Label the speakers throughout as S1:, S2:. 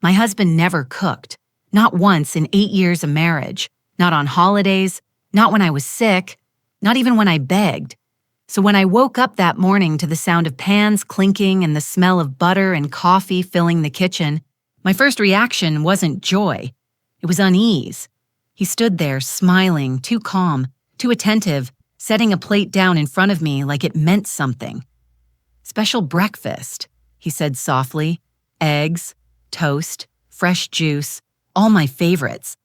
S1: My husband never cooked, not once in 8 years of marriage, not on holidays, not when I was sick, not even when I begged. So when I woke up that morning to the sound of pans clinking and the smell of butter and coffee filling the kitchen, my first reaction wasn't joy. It was unease. He stood there smiling, too calm, too attentive, setting a plate down in front of me like it meant something. "Special breakfast," he said softly. "Eggs, toast, fresh juice, all my favorites."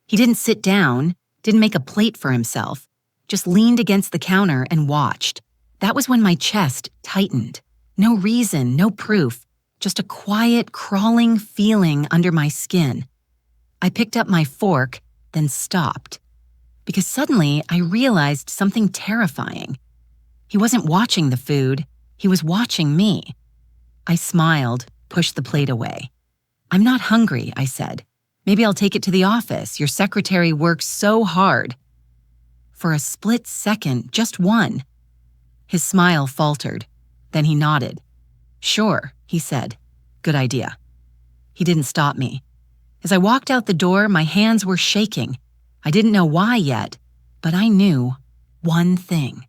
S1: He didn't sit down, didn't make a plate for himself, just leaned against the counter and watched. That was when my chest tightened. No reason, no proof, just a quiet, crawling feeling under my skin. I picked up my fork, then stopped. Because suddenly I realized something terrifying. He wasn't watching the food, he was watching me. I smiled, pushed the plate away. "I'm not hungry," I said. "Maybe I'll take it to the office. Your secretary works so hard." For a split second, just one. His smile faltered. Then he nodded. "Sure," he said. "Good idea." He didn't stop me. As I walked out the door, my hands were shaking. I didn't know why yet, but I knew one thing.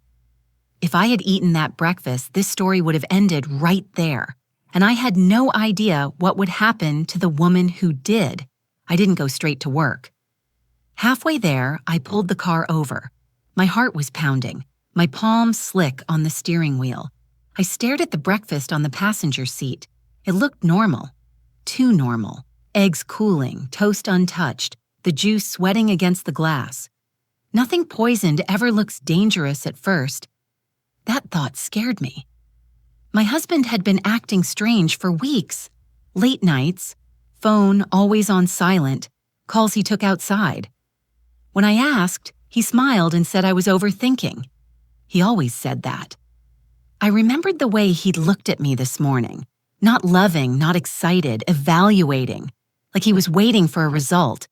S1: If I had eaten that breakfast, this story would have ended right there, and I had no idea what would happen to the woman who did. I didn't go straight to work. Halfway there, I pulled the car over. My heart was pounding, my palms slick on the steering wheel. I stared at the breakfast on the passenger seat. It looked normal. Too normal. Eggs cooling, toast untouched, the juice sweating against the glass. Nothing poisoned ever looks dangerous at first. That thought scared me. My husband had been acting strange for weeks. Late nights, phone always on silent, calls he took outside. When I asked, he smiled and said I was overthinking. He always said that. I remembered the way he'd looked at me this morning. Not loving, not excited, evaluating, like he was waiting for a result.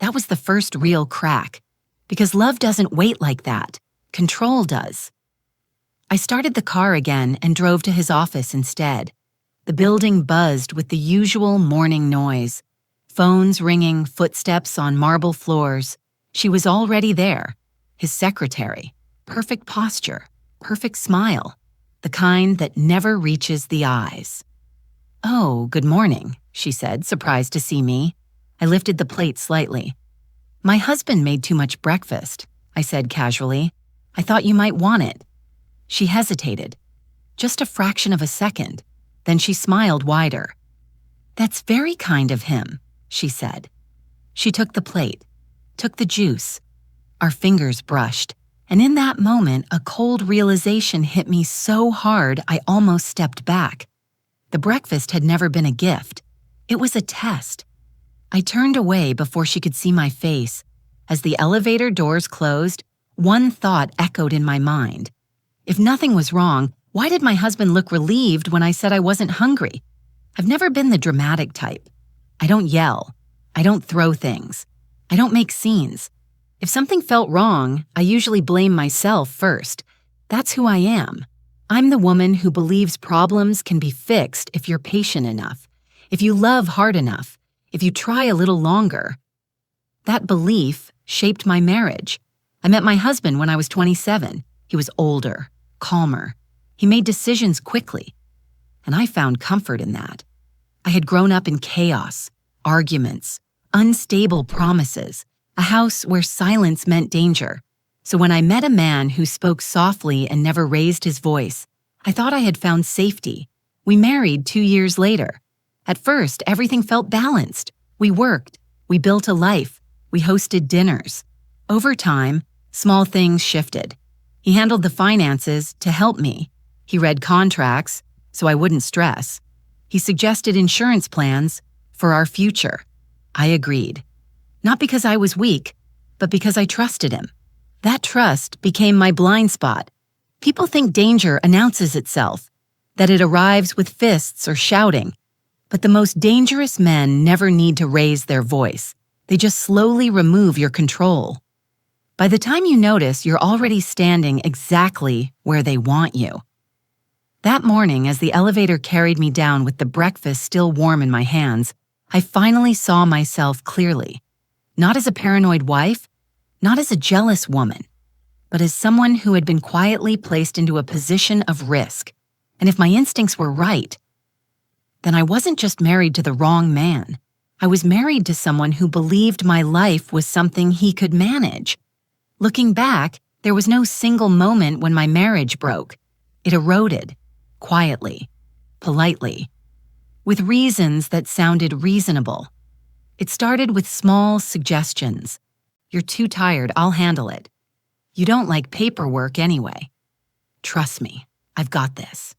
S1: That was the first real crack. Because love doesn't wait like that. Control does. I started the car again and drove to his office instead. The building buzzed with the usual morning noise. Phones ringing, footsteps on marble floors. She was already there. His secretary. Perfect posture. Perfect smile. The kind that never reaches the eyes. "Oh, good morning," she said, surprised to see me. I lifted the plate slightly. "My husband made too much breakfast," I said casually. "I thought you might want it." She hesitated. Just a fraction of a second. Then she smiled wider. "That's very kind of him," she said. She took the plate, took the juice. Our fingers brushed, and in that moment, a cold realization hit me so hard I almost stepped back. The breakfast had never been a gift. It was a test. I turned away before she could see my face. As the elevator doors closed, one thought echoed in my mind. If nothing was wrong, why did my husband look relieved when I said I wasn't hungry? I've never been the dramatic type. I don't yell. I don't throw things. I don't make scenes. If something felt wrong, I usually blame myself first. That's who I am. I'm the woman who believes problems can be fixed if you're patient enough, if you love hard enough, if you try a little longer. That belief shaped my marriage. I met my husband when I was 27. He was older, calmer. He made decisions quickly. And I found comfort in that. I had grown up in chaos, arguments, unstable promises, a house where silence meant danger. So when I met a man who spoke softly and never raised his voice, I thought I had found safety. We married 2 years later. At first, everything felt balanced. We worked. We built a life. We hosted dinners. Over time, small things shifted. He handled the finances to help me. He read contracts so I wouldn't stress. He suggested insurance plans for our future. I agreed. Not because I was weak, but because I trusted him. That trust became my blind spot. People think danger announces itself, that it arrives with fists or shouting. But the most dangerous men never need to raise their voice. They just slowly remove your control. By the time you notice, you're already standing exactly where they want you. That morning, as the elevator carried me down with the breakfast still warm in my hands, I finally saw myself clearly, not as a paranoid wife, not as a jealous woman, but as someone who had been quietly placed into a position of risk. And if my instincts were right, then I wasn't just married to the wrong man. I was married to someone who believed my life was something he could manage. Looking back, there was no single moment when my marriage broke. It eroded, quietly, politely, with reasons that sounded reasonable. It started with small suggestions. You're too tired, I'll handle it. You don't like paperwork anyway. Trust me, I've got this.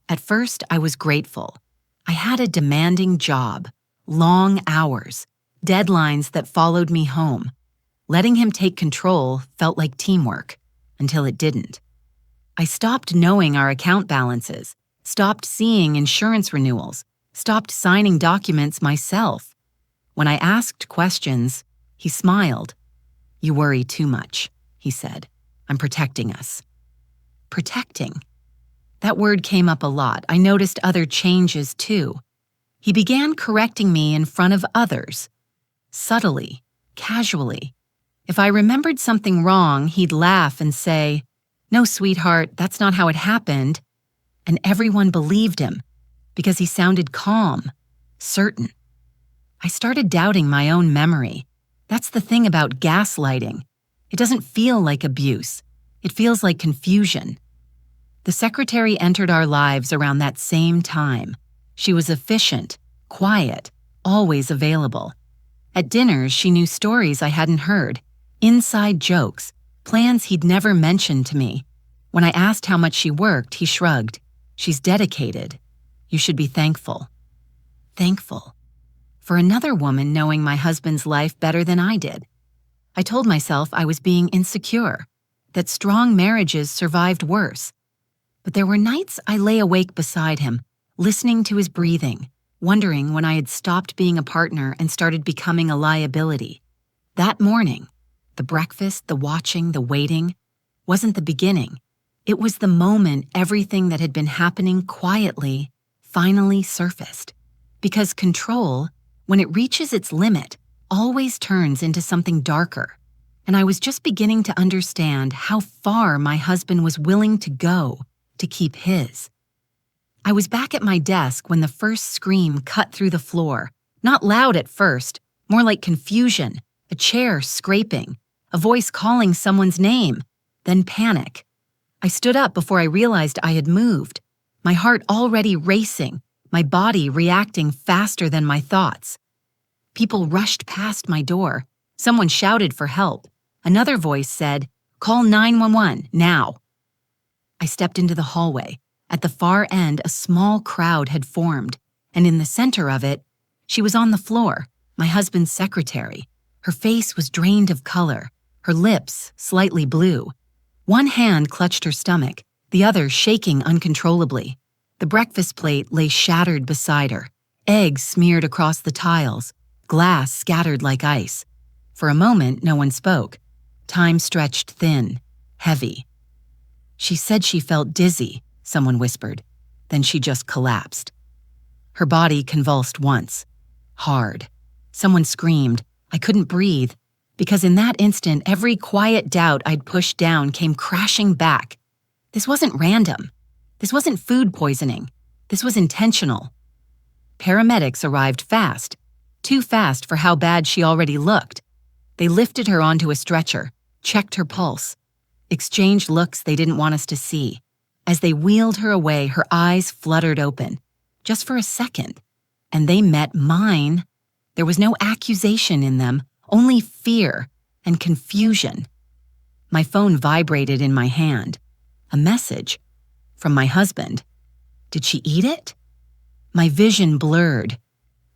S1: At first, I was grateful. I had a demanding job, long hours, deadlines that followed me home. Letting him take control felt like teamwork, until it didn't. I stopped knowing our account balances, stopped seeing insurance renewals, stopped signing documents myself. When I asked questions, he smiled. "You worry too much," he said. "I'm protecting us." Protecting. That word came up a lot. I noticed other changes too. He began correcting me in front of others, subtly, casually. If I remembered something wrong, he'd laugh and say, "No, sweetheart, that's not how it happened." And everyone believed him because he sounded calm, certain. I started doubting my own memory. That's the thing about gaslighting. It doesn't feel like abuse. It feels like confusion. The secretary entered our lives around that same time. She was efficient, quiet, always available. At dinners, she knew stories I hadn't heard, inside jokes, plans he'd never mentioned to me. When I asked how much she worked, he shrugged. "She's dedicated. You should be thankful." Thankful. For another woman knowing my husband's life better than I did. I told myself I was being insecure, that strong marriages survived worse. But there were nights I lay awake beside him, listening to his breathing, wondering when I had stopped being a partner and started becoming a liability. That morning, the breakfast, the watching, the waiting, wasn't the beginning. It was the moment everything that had been happening quietly finally surfaced. Because control, when it reaches its limit, always turns into something darker. And I was just beginning to understand how far my husband was willing to go to keep his. I was back at my desk when the first scream cut through the floor. Not loud at first, more like confusion, a chair scraping, a voice calling someone's name, then panic. I stood up before I realized I had moved, my heart already racing, my body reacting faster than my thoughts. People rushed past my door. Someone shouted for help. Another voice said, "Call 911 now." I stepped into the hallway. At the far end, a small crowd had formed, and in the center of it, she was on the floor, my husband's secretary. Her face was drained of color, her lips slightly blue. One hand clutched her stomach, the other shaking uncontrollably. The breakfast plate lay shattered beside her, eggs smeared across the tiles, glass scattered like ice. For a moment, no one spoke. Time stretched thin, heavy. "She said she felt dizzy," someone whispered. Then she just collapsed. Her body convulsed once. Hard. Someone screamed. I couldn't breathe, because in that instant, every quiet doubt I'd pushed down came crashing back. This wasn't random. This wasn't food poisoning. This was intentional. Paramedics arrived fast. Too fast for how bad she already looked. They lifted her onto a stretcher, checked her pulse, exchanged looks they didn't want us to see. As they wheeled her away, her eyes fluttered open, just for a second, and they met mine. There was no accusation in them, only fear and confusion. My phone vibrated in my hand. A message from my husband. Did she eat it? My vision blurred.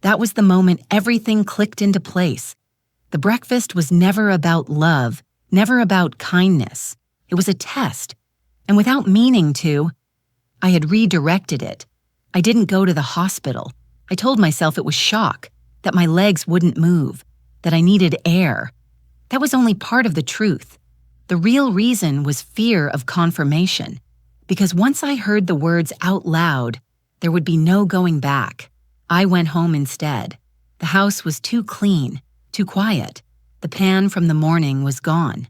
S1: That was the moment everything clicked into place. The breakfast was never about love, never about kindness. It was a test. And without meaning to, I had redirected it. I didn't go to the hospital. I told myself it was shock, that my legs wouldn't move, that I needed air. That was only part of the truth. The real reason was fear of confirmation, because once I heard the words out loud, there would be no going back. I went home instead. The house was too clean, too quiet. The pan from the morning was gone.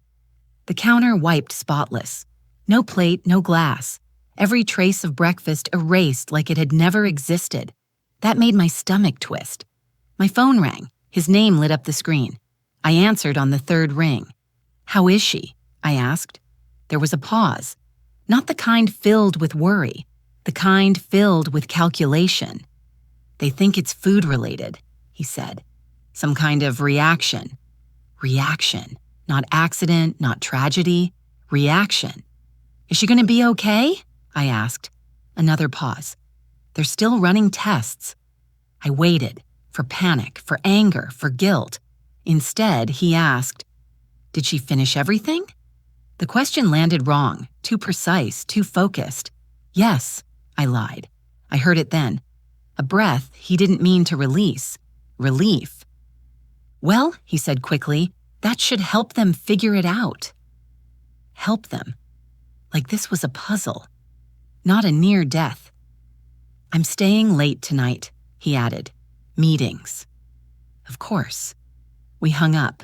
S1: The counter wiped spotless. No plate, no glass. Every trace of breakfast erased like it had never existed. That made my stomach twist. My phone rang. His name lit up the screen. I answered on the third ring. "How is she?" I asked. There was a pause. Not the kind filled with worry, the kind filled with calculation. "They think it's food-related," he said. "Some kind of reaction." Reaction. Not accident, not tragedy. Reaction. "Is she going to be okay?" I asked. Another pause. "They're still running tests." I waited, for panic, for anger, for guilt. Instead, he asked, "Did she finish everything?" The question landed wrong, too precise, too focused. "Yes," I lied. I heard it then. A breath he didn't mean to release. Relief. "Well," he said quickly, "that should help them figure it out." Help them. Like this was a puzzle, not a near death. "I'm staying late tonight," he added. "Meetings." Of course. We hung up.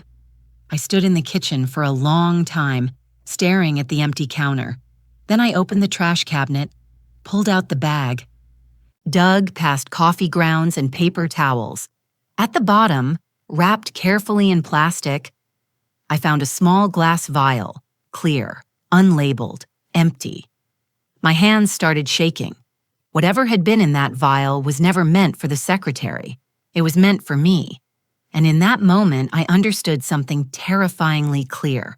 S1: I stood in the kitchen for a long time, staring at the empty counter. Then I opened the trash cabinet, pulled out the bag, dug past coffee grounds and paper towels. At the bottom, wrapped carefully in plastic, I found a small glass vial, clear, unlabeled, empty. My hands started shaking. Whatever had been in that vial was never meant for the secretary. It was meant for me. And in that moment, I understood something terrifyingly clear.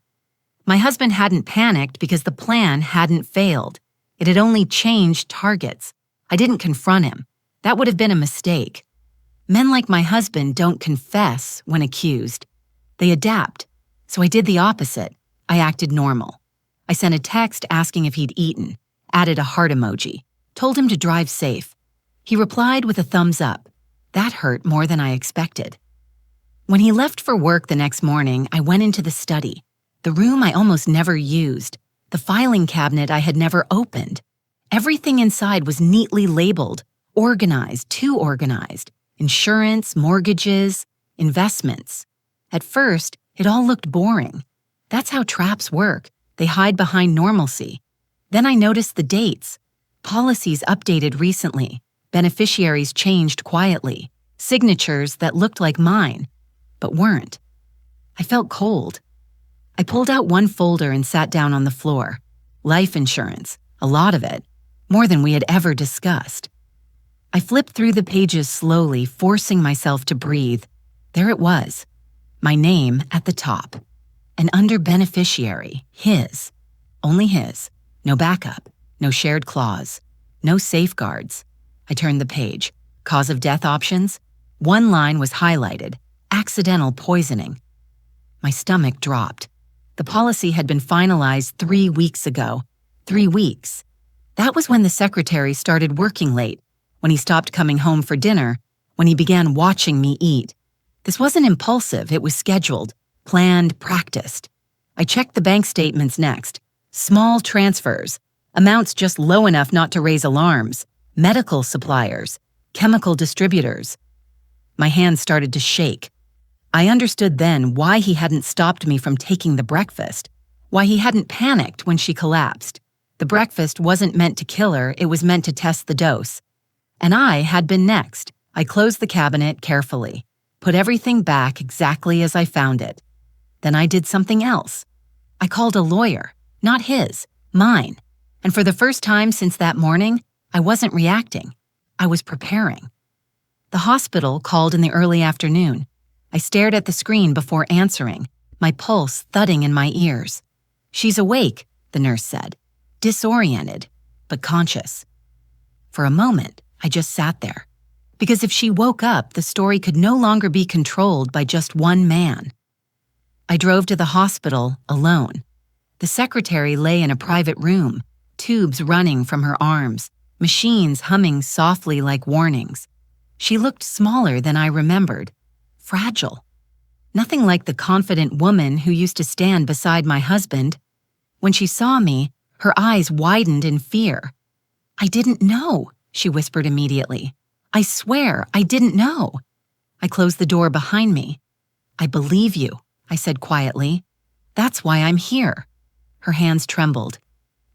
S1: My husband hadn't panicked because the plan hadn't failed. It had only changed targets. I didn't confront him. That would have been a mistake. Men like my husband don't confess when accused. They adapt. So I did the opposite. I acted normal. I sent a text asking if he'd eaten, added a heart emoji, told him to drive safe. He replied with a thumbs up. That hurt more than I expected. When he left for work the next morning, I went into the study, the room I almost never used, the filing cabinet I had never opened. Everything inside was neatly labeled, organized, too organized. Insurance, mortgages, investments. At first, it all looked boring. That's how traps work. They hide behind normalcy. Then I noticed the dates. Policies updated recently. Beneficiaries changed quietly. Signatures that looked like mine, but weren't. I felt cold. I pulled out one folder and sat down on the floor. Life insurance, a lot of it, more than we had ever discussed. I flipped through the pages slowly, forcing myself to breathe. There it was, my name at the top. And under beneficiary, his. Only his. No backup, no shared clause, no safeguards. I turned the page. Cause of death options? One line was highlighted. Accidental poisoning. My stomach dropped. The policy had been finalized 3 weeks ago. 3 weeks. That was when the secretary started working late, when he stopped coming home for dinner, when he began watching me eat. This wasn't impulsive, it was scheduled, planned, practiced. I checked the bank statements next. Small transfers, amounts just low enough not to raise alarms, medical suppliers, chemical distributors. My hands started to shake. I understood then why he hadn't stopped me from taking the breakfast, why he hadn't panicked when she collapsed. The breakfast wasn't meant to kill her, it was meant to test the dose. And I had been next. I closed the cabinet carefully, put everything back exactly as I found it. Then I did something else. I called a lawyer, not his, mine. And for the first time since that morning, I wasn't reacting. I was preparing. The hospital called in the early afternoon. I stared at the screen before answering, my pulse thudding in my ears. "She's awake," the nurse said, disoriented, but conscious. For a moment, I just sat there. Because if she woke up, the story could no longer be controlled by just one man. I drove to the hospital alone. The secretary lay in a private room, tubes running from her arms, machines humming softly like warnings. She looked smaller than I remembered, fragile. Nothing like the confident woman who used to stand beside my husband. When she saw me, her eyes widened in fear. "I didn't know," she whispered immediately. "I swear, I didn't know." I closed the door behind me. "I believe you," I said quietly. "That's why I'm here." Her hands trembled.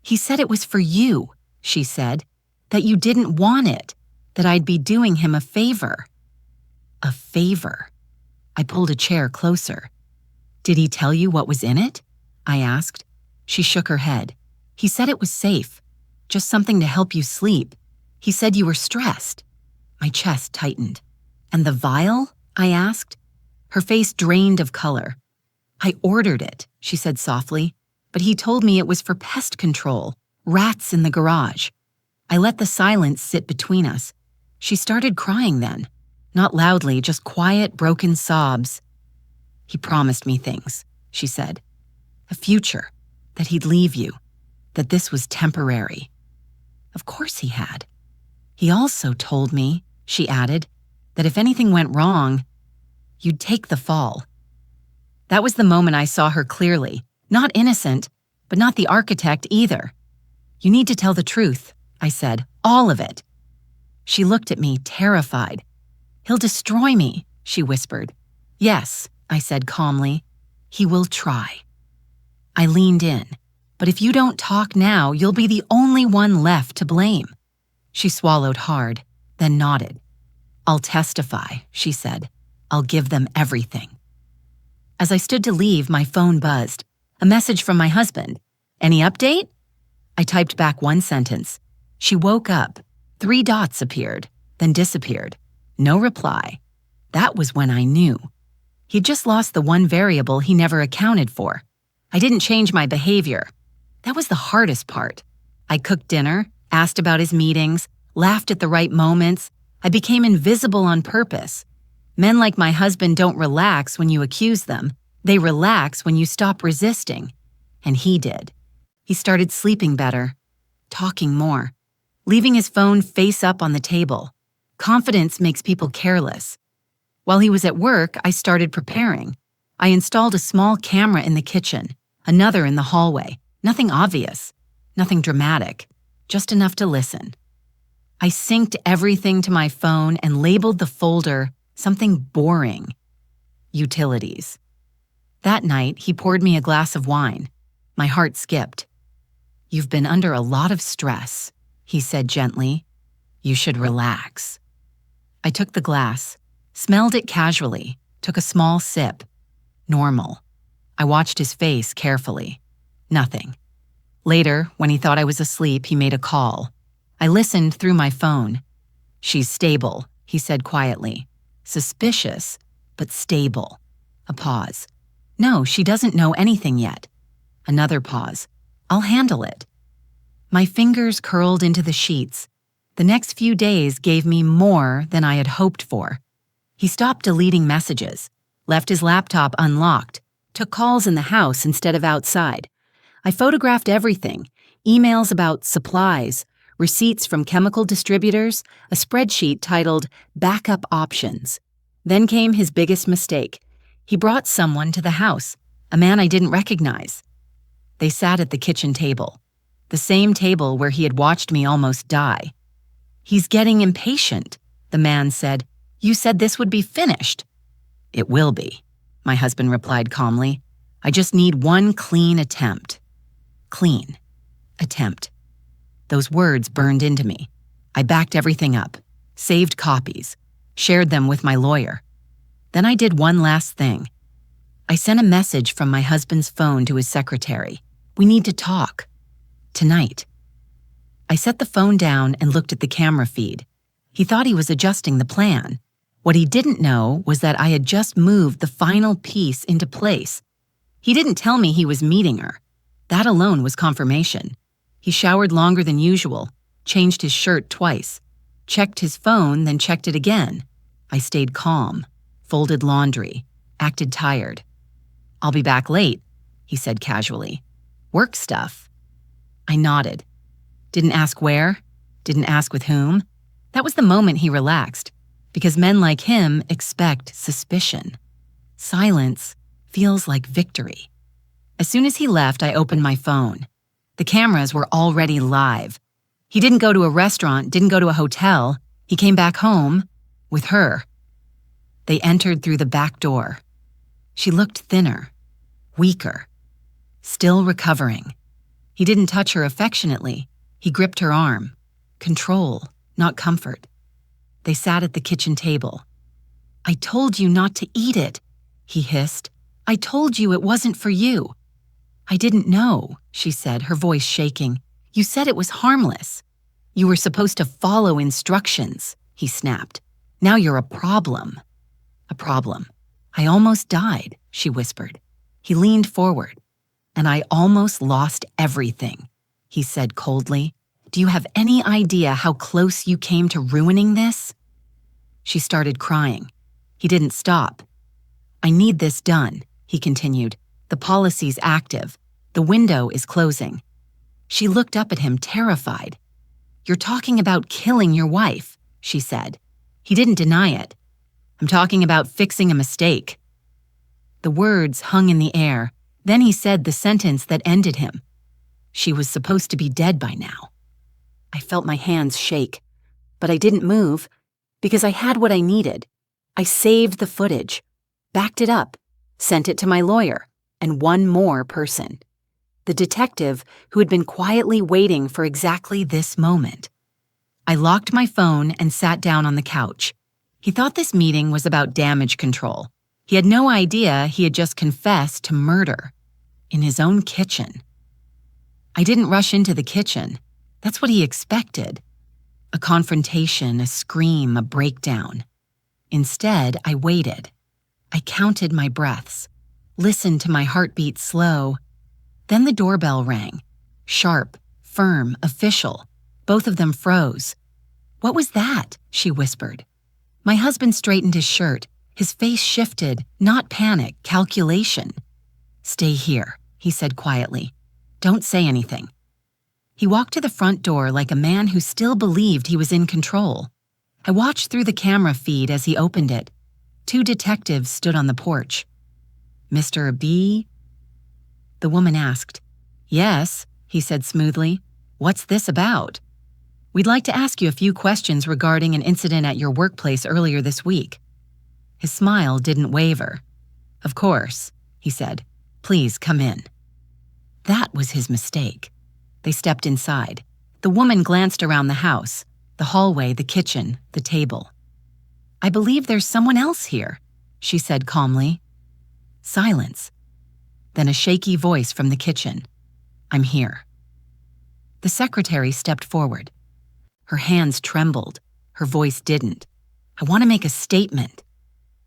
S1: "He said it was for you," she said, "that you didn't want it, that I'd be doing him a favor." A favor. I pulled a chair closer. "Did he tell you what was in it?" I asked. She shook her head. "He said it was safe, just something to help you sleep. He said you were stressed." My chest tightened. "And the vial?" I asked. Her face drained of color. "I ordered it," she said softly, "but he told me it was for pest control, rats in the garage." I let the silence sit between us. She started crying then. Not loudly, just quiet, broken sobs. "He promised me things," she said. "A future, that he'd leave you, that this was temporary." Of course he had. "He also told me," she added, "that if anything went wrong, you'd take the fall." That was the moment I saw her clearly. Not innocent, but not the architect either. "You need to tell the truth," I said. "All of it." She looked at me, terrified. "He'll destroy me," she whispered. "Yes," I said calmly. "He will try." I leaned in. "But if you don't talk now, you'll be the only one left to blame." She swallowed hard, then nodded. "I'll testify," she said. "I'll give them everything." As I stood to leave, my phone buzzed. A message from my husband. "Any update?" I typed back one sentence. She woke up. 3 dots appeared, then disappeared. No reply. That was when I knew. He'd just lost the one variable he never accounted for. I didn't change my behavior. That was the hardest part. I cooked dinner, asked about his meetings, laughed at the right moments. I became invisible on purpose. Men like my husband don't relax when you accuse them. They relax when you stop resisting. And he did. He started sleeping better, talking more, leaving his phone face up on the table. Confidence makes people careless. While he was at work, I started preparing. I installed a small camera in the kitchen, another in the hallway. Nothing obvious, nothing dramatic, just enough to listen. I synced everything to my phone and labeled the folder something boring. Utilities. That night, he poured me a glass of wine. My heart skipped. "You've been under a lot of stress," he said gently. "You should relax." I took the glass, smelled it casually, took a small sip. Normal. I watched his face carefully. Nothing. Later, when he thought I was asleep, he made a call. I listened through my phone. "She's stable," he said quietly. "Suspicious, but stable." A pause. "No, she doesn't know anything yet." Another pause. "I'll handle it." My fingers curled into the sheets. The next few days gave me more than I had hoped for. He stopped deleting messages, left his laptop unlocked, took calls in the house instead of outside. I photographed everything, emails about supplies, receipts from chemical distributors, a spreadsheet titled Backup Options. Then came his biggest mistake. He brought someone to the house, a man I didn't recognize. They sat at the kitchen table, the same table where he had watched me almost die. "He's getting impatient," the man said. "You said this would be finished." "It will be," my husband replied calmly. "I just need one clean attempt." Clean. Attempt. Those words burned into me. I backed everything up, saved copies, shared them with my lawyer. Then I did one last thing. I sent a message from my husband's phone to his secretary. "We need to talk. Tonight." I set the phone down and looked at the camera feed. He thought he was adjusting the plan. What he didn't know was that I had just moved the final piece into place. He didn't tell me he was meeting her. That alone was confirmation. He showered longer than usual, changed his shirt twice, checked his phone, then checked it again. I stayed calm, folded laundry, acted tired. "I'll be back late," he said casually. "Work stuff." I nodded. Didn't ask where, didn't ask with whom. That was the moment he relaxed, because men like him expect suspicion. Silence feels like victory. As soon as he left, I opened my phone. The cameras were already live. He didn't go to a restaurant, didn't go to a hotel. He came back home with her. They entered through the back door. She looked thinner, weaker, still recovering. He didn't touch her affectionately. He gripped her arm. Control, not comfort. They sat at the kitchen table. "I told you not to eat it," he hissed. "I told you it wasn't for you." "I didn't know," she said, her voice shaking. "You said it was harmless." "You were supposed to follow instructions," he snapped. "Now you're a problem." "A problem. I almost died," she whispered. He leaned forward. "And I almost lost everything," he said coldly. "Do you have any idea how close you came to ruining this?" She started crying. He didn't stop. "I need this done," he continued. "The policy's active. The window is closing." She looked up at him, terrified. "You're talking about killing your wife," she said. He didn't deny it. "I'm talking about fixing a mistake." The words hung in the air. Then he said the sentence that ended him. She was supposed to be dead by now. I felt my hands shake, but I didn't move because I had what I needed. I saved the footage, backed it up, sent it to my lawyer, and one more person. The detective who had been quietly waiting for exactly this moment. I locked my phone and sat down on the couch. He thought this meeting was about damage control. He had no idea he had just confessed to murder in his own kitchen. I didn't rush into the kitchen. That's what he expected. A confrontation, a scream, a breakdown. Instead, I waited. I counted my breaths, listened to my heartbeat slow. Then the doorbell rang. Sharp, firm, official. Both of them froze. "What was that?" she whispered. My husband straightened his shirt. His face shifted, not panic, calculation. "Stay here," he said quietly. "Don't say anything." He walked to the front door like a man who still believed he was in control. I watched through the camera feed as he opened it. 2 detectives stood on the porch. "Mr. B?" The woman asked. "Yes," he said smoothly. "What's this about?" "We'd like to ask you a few questions regarding an incident at your workplace earlier this week." His smile didn't waver. "Of course," he said. "Please come in." That was his mistake. They stepped inside. The woman glanced around the house, the hallway, the kitchen, the table. "I believe there's someone else here," she said calmly. Silence. Then a shaky voice from the kitchen. "I'm here." The secretary stepped forward. Her hands trembled. Her voice didn't. "I want to make a statement."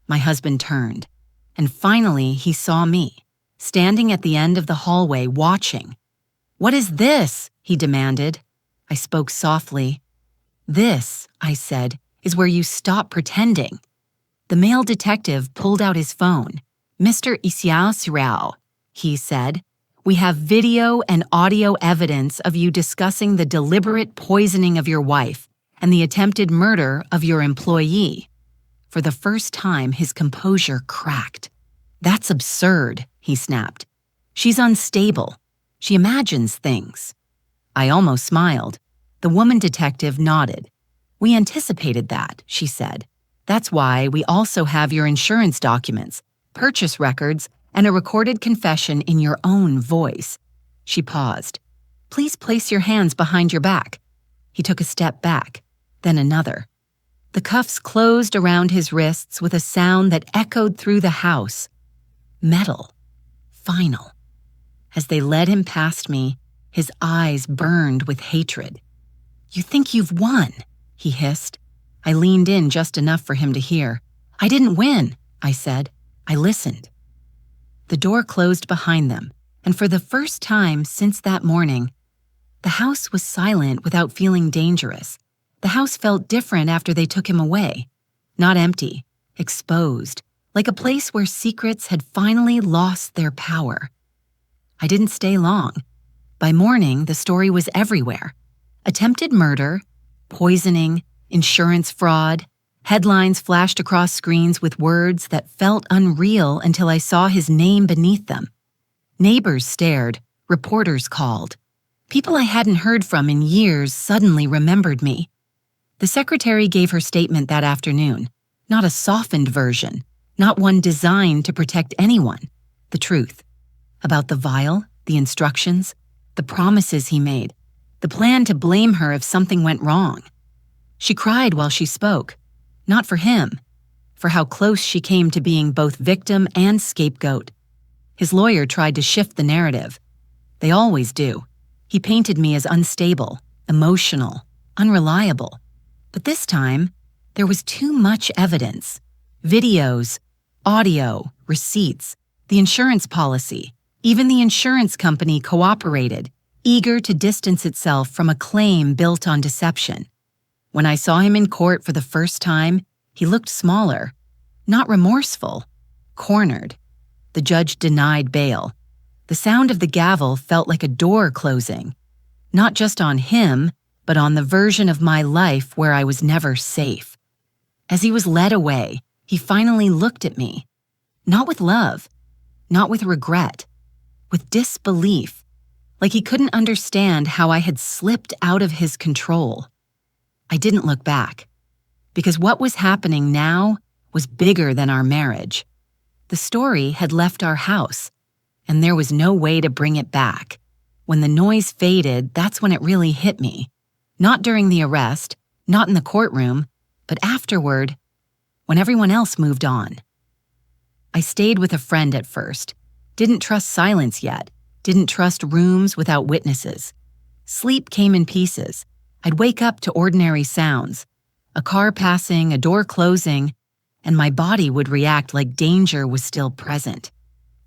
S1: My husband turned, and finally he saw me, standing at the end of the hallway watching. "What is this?" he demanded. I spoke softly. "This," I said, "is where you stop pretending." The male detective pulled out his phone. "Mr. Isiao Sirao," he said, "we have video and audio evidence of you discussing the deliberate poisoning of your wife and the attempted murder of your employee." For the first time, his composure cracked. "That's absurd," he snapped. "She's unstable. She imagines things." I almost smiled. The woman detective nodded. "We anticipated that," she said. "That's why we also have your insurance documents, purchase records, and a recorded confession in your own voice." She paused. "Please place your hands behind your back." He took a step back, then another. The cuffs closed around his wrists with a sound that echoed through the house. Metal. Final. As they led him past me, his eyes burned with hatred. "You think you've won," he hissed. I leaned in just enough for him to hear. "I didn't win," I said. I listened. The door closed behind them, and for the first time since that morning, the house was silent without feeling dangerous. The house felt different after they took him away. Not empty, exposed, like a place where secrets had finally lost their power. I didn't stay long. By morning, the story was everywhere. Attempted murder, poisoning, insurance fraud. Headlines flashed across screens with words that felt unreal until I saw his name beneath them. Neighbors stared, reporters called. People I hadn't heard from in years suddenly remembered me. The secretary gave her statement that afternoon. Not a softened version, not one designed to protect anyone. The truth. About the vial, the instructions, the promises he made, the plan to blame her if something went wrong. She cried while she spoke, not for him, for how close she came to being both victim and scapegoat. His lawyer tried to shift the narrative. They always do. He painted me as unstable, emotional, unreliable. But this time, there was too much evidence. Videos, audio, receipts, the insurance policy. Even the insurance company cooperated, eager to distance itself from a claim built on deception. When I saw him in court for the first time, he looked smaller, not remorseful, cornered. The judge denied bail. The sound of the gavel felt like a door closing, not just on him, but on the version of my life where I was never safe. As he was led away, he finally looked at me, not with love, not with regret, with disbelief, like he couldn't understand how I had slipped out of his control. I didn't look back, because what was happening now was bigger than our marriage. The story had left our house, and there was no way to bring it back. When the noise faded, that's when it really hit me. Not during the arrest, not in the courtroom, but afterward, when everyone else moved on. I stayed with a friend at first, didn't trust silence yet, didn't trust rooms without witnesses. Sleep came in pieces. I'd wake up to ordinary sounds, a car passing, a door closing, and my body would react like danger was still present.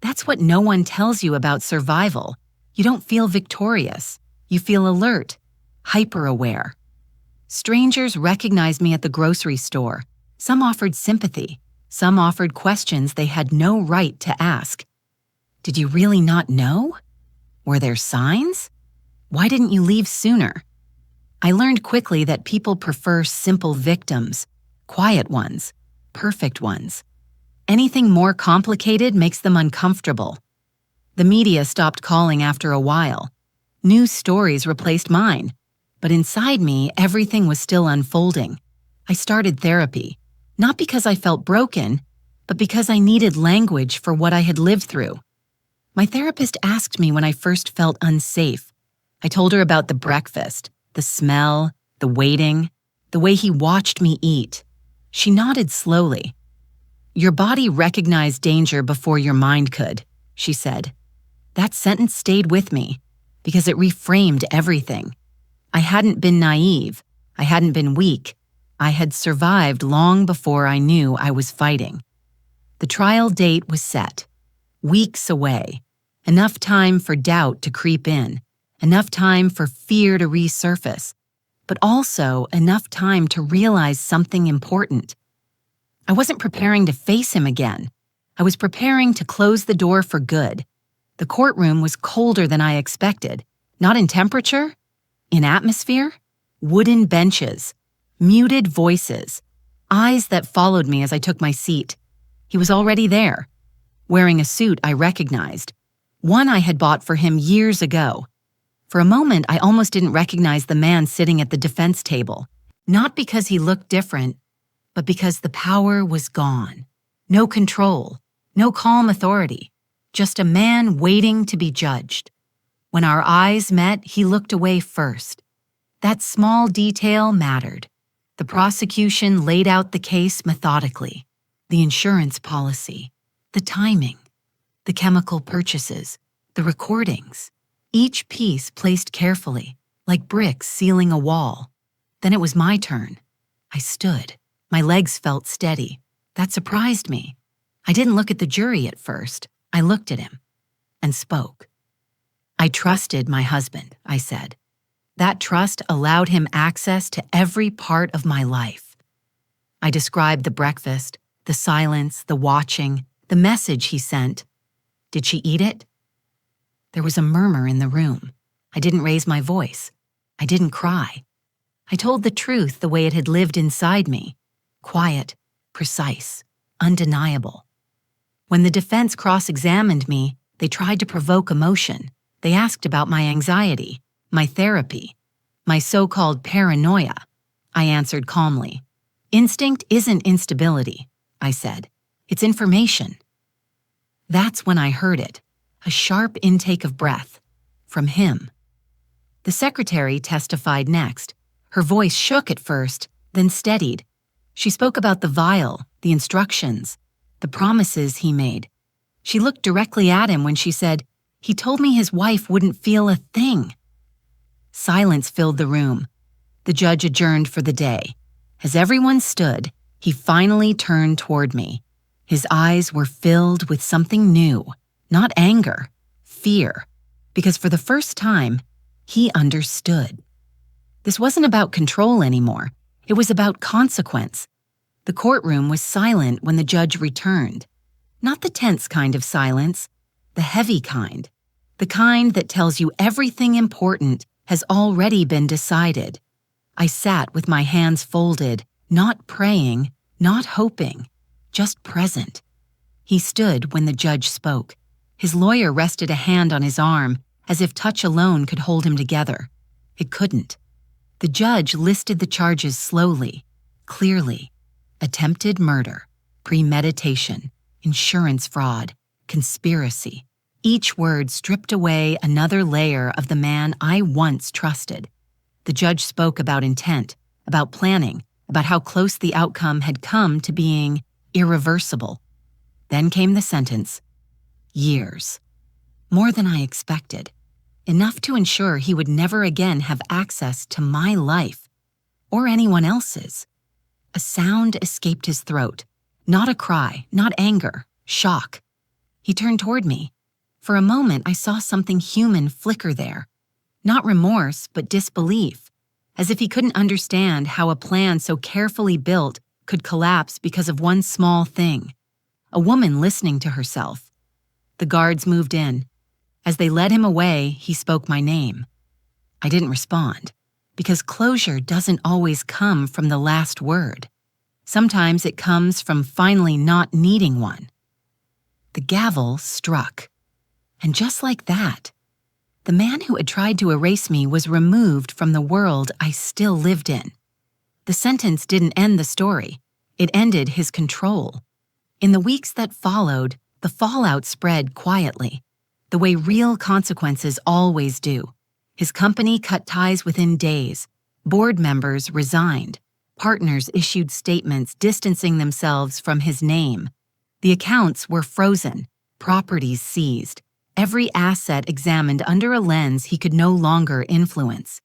S1: That's what no one tells you about survival. You don't feel victorious. You feel alert, hyper-aware. Strangers recognized me at the grocery store. Some offered sympathy. Some offered questions they had no right to ask. Did you really not know? Were there signs? Why didn't you leave sooner? I learned quickly that people prefer simple victims, quiet ones, perfect ones. Anything more complicated makes them uncomfortable. The media stopped calling after a while. New stories replaced mine. But inside me, everything was still unfolding. I started therapy, not because I felt broken, but because I needed language for what I had lived through. My therapist asked me when I first felt unsafe. I told her about the breakfast, the smell, the waiting, the way he watched me eat. She nodded slowly. "Your body recognized danger before your mind could," she said. That sentence stayed with me because it reframed everything. I hadn't been naive. I hadn't been weak. I had survived long before I knew I was fighting. The trial date was set. Weeks away. Enough time for doubt to creep in. Enough time for fear to resurface. But also enough time to realize something important. I wasn't preparing to face him again. I was preparing to close the door for good. The courtroom was colder than I expected. Not in temperature, in atmosphere. Wooden benches, muted voices, eyes that followed me as I took my seat. He was already there, wearing a suit I recognized, one I had bought for him years ago. For a moment, I almost didn't recognize the man sitting at the defense table, not because he looked different, but because the power was gone. No control, no calm authority, just a man waiting to be judged. When our eyes met, he looked away first. That small detail mattered. The prosecution laid out the case methodically. The insurance policy, the timing, the chemical purchases, the recordings. Each piece placed carefully, like bricks sealing a wall. Then it was my turn. I stood. My legs felt steady. That surprised me. I didn't look at the jury at first. I looked at him and spoke. "I trusted my husband," I said. That trust allowed him access to every part of my life. I described the breakfast, the silence, the watching, the message he sent. Did she eat it? There was a murmur in the room. I didn't raise my voice. I didn't cry. I told the truth the way it had lived inside me. Quiet, precise, undeniable. When the defense cross-examined me, they tried to provoke emotion. They asked about my anxiety, my therapy, my so-called paranoia. I answered calmly. Instinct isn't instability, I said. It's information. That's when I heard it, a sharp intake of breath, from him. The secretary testified next. Her voice shook at first, then steadied. She spoke about the vial, the instructions, the promises he made. She looked directly at him when she said, "He told me his wife wouldn't feel a thing." Silence filled the room. The judge adjourned for the day. As everyone stood, he finally turned toward me. His eyes were filled with something new, not anger, fear, because for the first time, he understood. This wasn't about control anymore. It was about consequence. The courtroom was silent when the judge returned. Not the tense kind of silence, the heavy kind. The kind that tells you everything important has already been decided. I sat with my hands folded, not praying, not hoping, just present. He stood when the judge spoke. His lawyer rested a hand on his arm, as if touch alone could hold him together. It couldn't. The judge listed the charges slowly, clearly. Attempted murder, premeditation, insurance fraud, conspiracy. Each word stripped away another layer of the man I once trusted. The judge spoke about intent, about planning, about how close the outcome had come to being irreversible. Then came the sentence. Years. More than I expected. Enough to ensure he would never again have access to my life, or anyone else's. A sound escaped his throat. Not a cry, not anger, shock. He turned toward me. For a moment, I saw something human flicker there. Not remorse, but disbelief, as if he couldn't understand how a plan so carefully built could collapse because of one small thing. A woman listening to herself. The guards moved in. As they led him away, he spoke my name. I didn't respond, because closure doesn't always come from the last word. Sometimes it comes from finally not needing one. The gavel struck. And just like that, the man who had tried to erase me was removed from the world I still lived in. The sentence didn't end the story. It ended his control. In the weeks that followed, the fallout spread quietly, the way real consequences always do. His company cut ties within days. Board members resigned. Partners issued statements distancing themselves from his name. The accounts were frozen, properties seized, every asset examined under a lens he could no longer influence.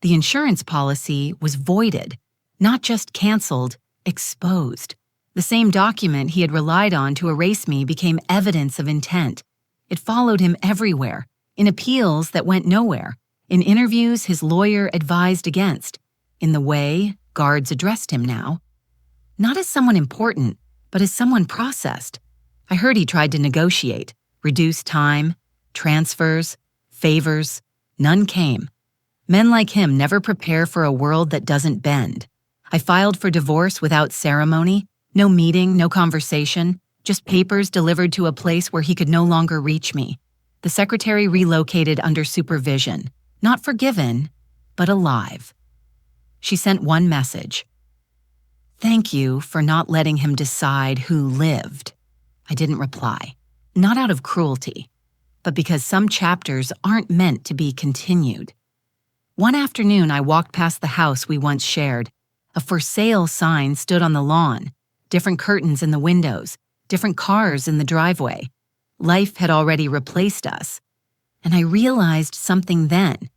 S1: The insurance policy was voided, not just canceled, exposed. The same document he had relied on to erase me became evidence of intent. It followed him everywhere, in appeals that went nowhere, in interviews his lawyer advised against, in the way guards addressed him now. Not as someone important, but as someone processed. I heard he tried to negotiate, reduce time, transfers, favors. None came. Men like him never prepare for a world that doesn't bend. I filed for divorce without ceremony, no meeting, no conversation, just papers delivered to a place where he could no longer reach me. The secretary relocated under supervision, not forgiven, but alive. She sent one message. "Thank you for not letting him decide who lived." I didn't reply, not out of cruelty, but because some chapters aren't meant to be continued. One afternoon, I walked past the house we once shared. A for sale sign stood on the lawn, different curtains in the windows, different cars in the driveway. Life had already replaced us. And I realized something then.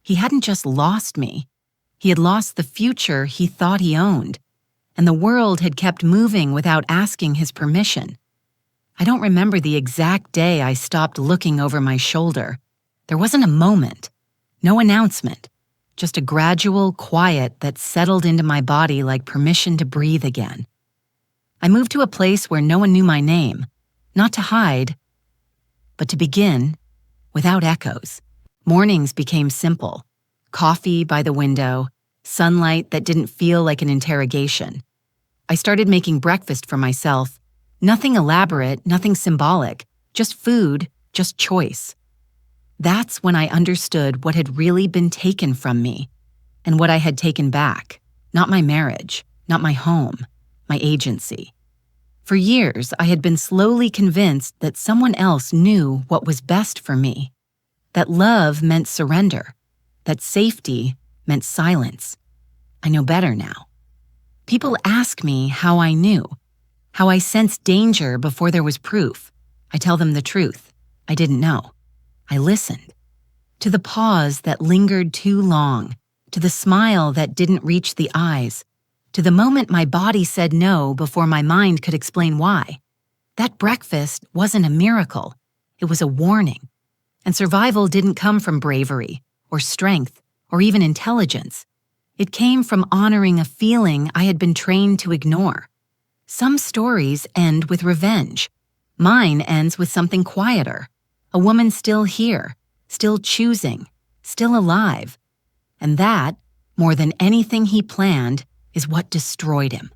S1: He hadn't just lost me. He had lost the future he thought he owned. And the world had kept moving without asking his permission. I don't remember the exact day I stopped looking over my shoulder. There wasn't a moment, no announcement, just a gradual quiet that settled into my body like permission to breathe again. I moved to a place where no one knew my name, not to hide, but to begin without echoes. Mornings became simple. Coffee by the window, sunlight that didn't feel like an interrogation. I started making breakfast for myself. Nothing elaborate, nothing symbolic, just food, just choice. That's when I understood what had really been taken from me, and what I had taken back. Not my marriage, not my home, my agency. For years, I had been slowly convinced that someone else knew what was best for me, that love meant surrender, that safety meant silence. I know better now. People ask me how I knew, how I sensed danger before there was proof. I tell them the truth. I didn't know. I listened. To the pause that lingered too long, to the smile that didn't reach the eyes, to the moment my body said no before my mind could explain why. That breakfast wasn't a miracle. It was a warning. And survival didn't come from bravery or strength or even intelligence. It came from honoring a feeling I had been trained to ignore. Some stories end with revenge. Mine ends with something quieter. A woman still here, still choosing, still alive. And that, more than anything he planned, is what destroyed him.